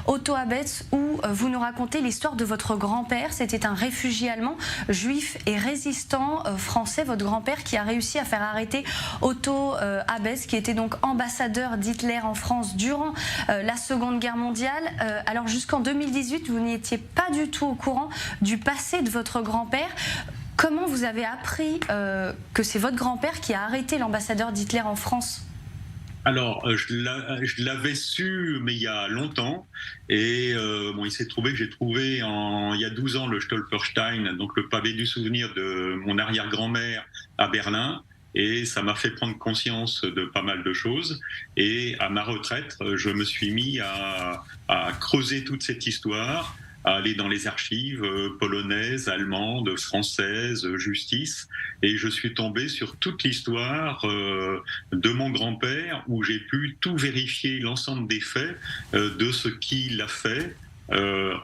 Otto Abetz, où vous nous racontez l'histoire de votre grand-père. C'était un réfugié allemand, juif et résistant français, votre grand-père qui a réussi à faire arrêter Otto Abetz, qui était donc ambassadeur d'Hitler en France durant la Seconde Guerre mondiale. Alors jusqu'en 2018, vous n'étiez pas du tout au courant du passé de votre grand-père. Comment vous avez appris que c'est votre grand-père qui a arrêté l'ambassadeur d'Hitler en France ? Alors, je l'avais su, mais il y a longtemps. Et bon, il s'est trouvé que j'ai trouvé il y a 12 ans le Stolperstein, donc le pavé du souvenir de mon arrière-grand-mère à Berlin. Et ça m'a fait prendre conscience de pas mal de choses. Et à ma retraite, je me suis mis à creuser toute cette histoire, à aller dans les archives polonaises, allemandes, françaises, justice, et je suis tombé sur toute l'histoire de mon grand-père, où j'ai pu tout vérifier, l'ensemble des faits de ce qu'il a fait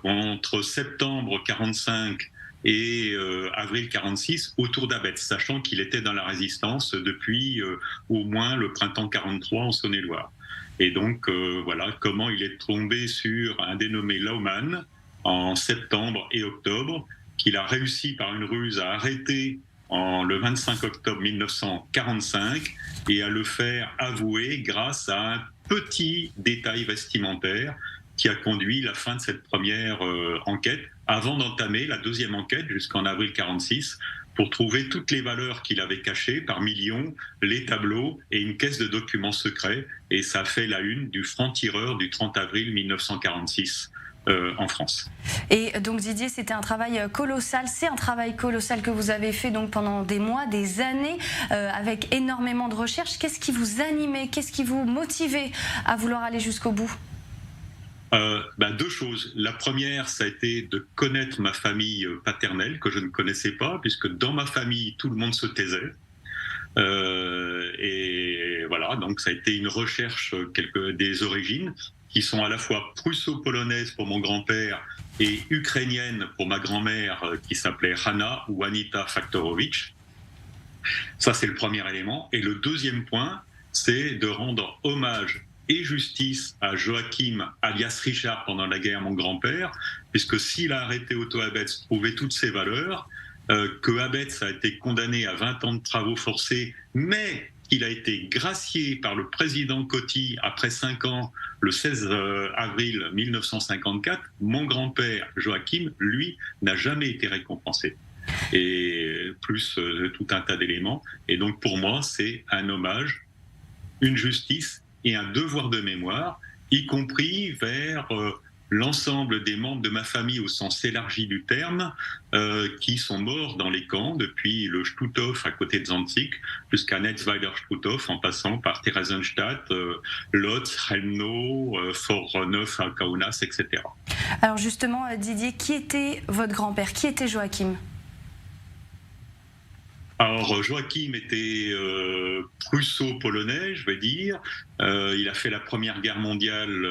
entre septembre 45 et avril 46 autour d'Abetz, sachant qu'il était dans la résistance depuis au moins le printemps 43 en Saône-et-Loire. Et donc voilà comment il est tombé sur un dénommé Laumann en septembre et octobre, qu'il a réussi par une ruse à arrêter le 25 octobre 1945 et à le faire avouer grâce à un petit détail vestimentaire qui a conduit la fin de cette première enquête, avant d'entamer la deuxième enquête jusqu'en avril 46, pour trouver toutes les valeurs qu'il avait cachées par millions, les tableaux et une caisse de documents secrets. Et ça a fait la une du franc-tireur du 30 avril 1946. En France. Et donc Didier, c'était un travail colossal, c'est un travail colossal que vous avez fait donc pendant des mois, des années, avec énormément de recherches. Qu'est-ce qui vous animait, qu'est-ce qui vous motivait à vouloir aller jusqu'au bout ? Deux choses. La première, ça a été de connaître ma famille paternelle, que je ne connaissais pas, puisque dans ma famille, tout le monde se taisait. Et voilà, donc ça a été une recherche des origines, qui sont à la fois prusso-polonaises pour mon grand-père et ukrainiennes pour ma grand-mère qui s'appelait Hanna ou Anita Faktorovich. Ça, c'est le premier élément. Et le deuxième point, c'est de rendre hommage et justice à Joachim alias Richard pendant la guerre, mon grand-père, puisque s'il a arrêté Otto Abetz, prouvé toutes ses valeurs, que Abetz a été condamné à 20 ans de travaux forcés, mais il a été gracié par le président Coty après 5 ans, le 16 avril 1954. Mon grand-père, Joachim, lui, n'a jamais été récompensé. Et plus tout un tas d'éléments. Et donc pour moi, c'est un hommage, une justice et un devoir de mémoire, y compris vers l'ensemble des membres de ma famille au sens élargi du terme, qui sont morts dans les camps, depuis le Stutthof à côté de Danzig jusqu'à Netzweiler-Stutthof, en passant par Theresienstadt, Lodz, Chelmno, Fort-Neuf à Kaunas, etc. Alors justement, Didier, qui était votre grand-père ? Qui était Joachim ? Alors Joachim était prusso-polonais, je vais dire. Il a fait la Première Guerre mondiale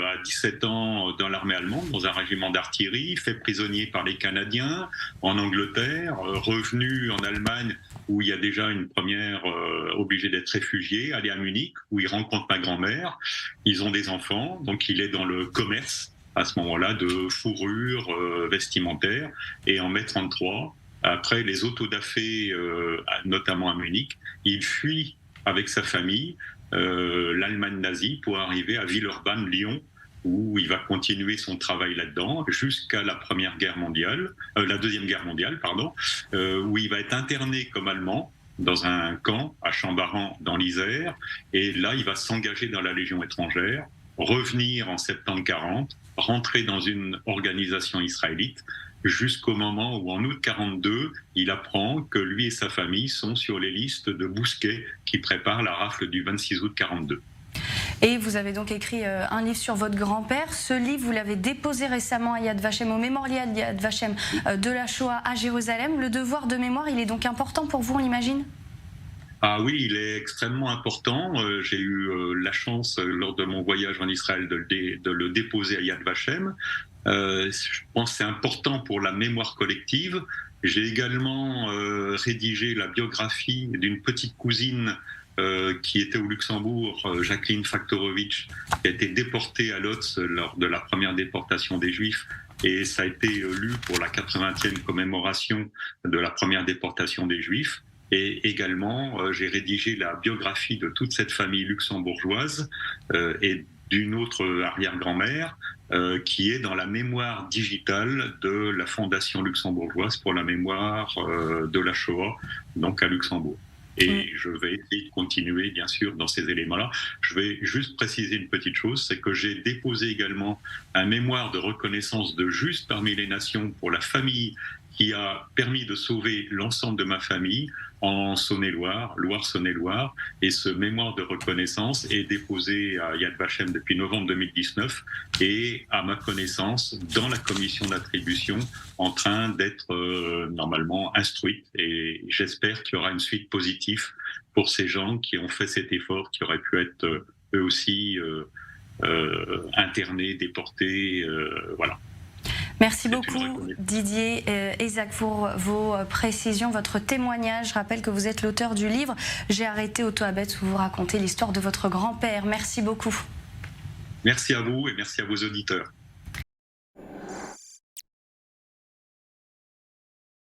à 17 ans dans l'armée allemande, dans un régiment d'artillerie, fait prisonnier par les Canadiens en Angleterre, revenu en Allemagne où il y a déjà une première obligé d'être réfugié, allé à Munich où il rencontre ma grand-mère. Ils ont des enfants, donc il est dans le commerce à ce moment-là de fourrure vestimentaire. Et en mai 1933, après les autodafés, notamment à Munich, il fuit avec sa famille l'Allemagne nazie pour arriver à Villeurbanne, Lyon, où il va continuer son travail là-dedans jusqu'à la Deuxième Guerre mondiale, où il va être interné comme Allemand dans un camp à Chambaran dans l'Isère, et là il va s'engager dans la Légion étrangère, revenir en septembre 40, rentrer dans une organisation israélite, jusqu'au moment où, en août 42, il apprend que lui et sa famille sont sur les listes de Bousquet qui préparent la rafle du 26 août 42. Et vous avez donc écrit un livre sur votre grand-père. Ce livre, vous l'avez déposé récemment à Yad Vashem, au mémorial Yad Vashem de la Shoah à Jérusalem. Le devoir de mémoire, il est donc important pour vous, on l'imagine ? Ah oui, il est extrêmement important. J'ai eu la chance, lors de mon voyage en Israël, de le déposer à Yad Vashem. Je pense que c'est important pour la mémoire collective. J'ai également rédigé la biographie d'une petite cousine qui était au Luxembourg, Jacqueline Faktorovitch, qui a été déportée à Lodz lors de la première déportation des Juifs. Et ça a été lu pour la 80e commémoration de la première déportation des Juifs. Et également, j'ai rédigé la biographie de toute cette famille luxembourgeoise et d'une autre arrière-grand-mère qui est dans la mémoire digitale de la Fondation luxembourgeoise pour la mémoire de la Shoah, donc à Luxembourg. Et je vais essayer de continuer, bien sûr, dans ces éléments-là. Je vais juste préciser une petite chose, c'est que j'ai déposé également un mémoire de reconnaissance de Juste parmi les nations pour la famille qui a permis de sauver l'ensemble de ma famille en Saône-et-Loire, Loire-Saône-et-Loire. Et ce mémoire de reconnaissance est déposé à Yad Vashem depuis novembre 2019 et, à ma connaissance, dans la commission d'attribution, en train d'être normalement instruite. Et j'espère qu'il y aura une suite positive pour ces gens qui ont fait cet effort, qui auraient pu être eux aussi internés, déportés, voilà. Merci beaucoup Didier Ezac pour vos précisions, votre témoignage. Je rappelle que vous êtes l'auteur du livre « J'ai arrêté Otto Abetz » où vous racontez l'histoire de votre grand-père. Merci beaucoup. Merci à vous et merci à vos auditeurs.